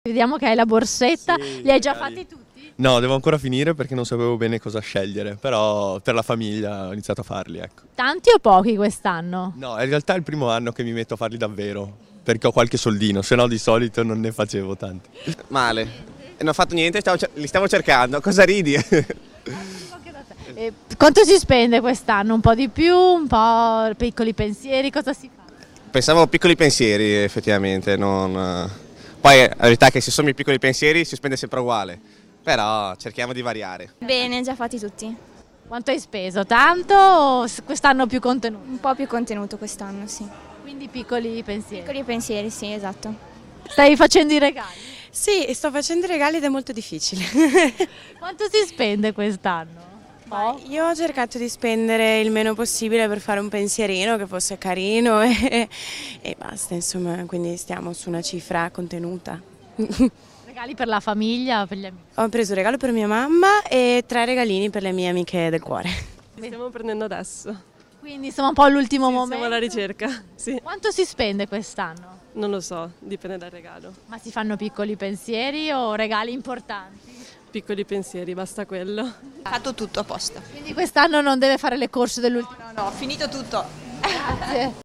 Vediamo che hai la borsetta, Sì, li hai già regali. fatti tutti? No, devo ancora finire perché non sapevo bene cosa scegliere, però per la famiglia ho iniziato a farli, ecco. Tanti o pochi quest'anno? No, in realtà è il primo anno che mi metto a farli davvero, perché ho qualche soldino, se no di solito non ne facevo tanti. Male. E non ho fatto niente, li stiamo cercando. Cosa ridi? Quanto si spende quest'anno? Un po' di più, un po' piccoli pensieri, cosa si fa? Pensavo a piccoli pensieri, effettivamente. Poi la verità è che se sono i piccoli pensieri si spende sempre uguale. Però cerchiamo di variare. Bene, già fatti tutti. Quanto hai speso? Tanto o quest'anno più contenuto? Un po' più contenuto quest'anno, sì. Quindi piccoli pensieri. Piccoli pensieri, sì, esatto. Stai facendo i regali? Sì, sto facendo i regali ed è molto difficile. Quanto si spende quest'anno? Io ho cercato di spendere il meno possibile per fare un pensierino che fosse carino e basta, insomma, quindi stiamo su una cifra contenuta. Regali per la famiglia, per gli amici? Ho preso un regalo per mia mamma e 3 regalini per le mie amiche del cuore. Stiamo prendendo adesso. Quindi insomma un po' all'ultimo momento. Siamo alla ricerca, sì. Quanto si spende quest'anno? Non lo so, dipende dal regalo. Ma si fanno piccoli pensieri o regali importanti? Piccoli pensieri, basta quello. Ho fatto tutto apposta. Quindi quest'anno non deve fare le corse dell'ultimo. No, ho finito tutto. Grazie.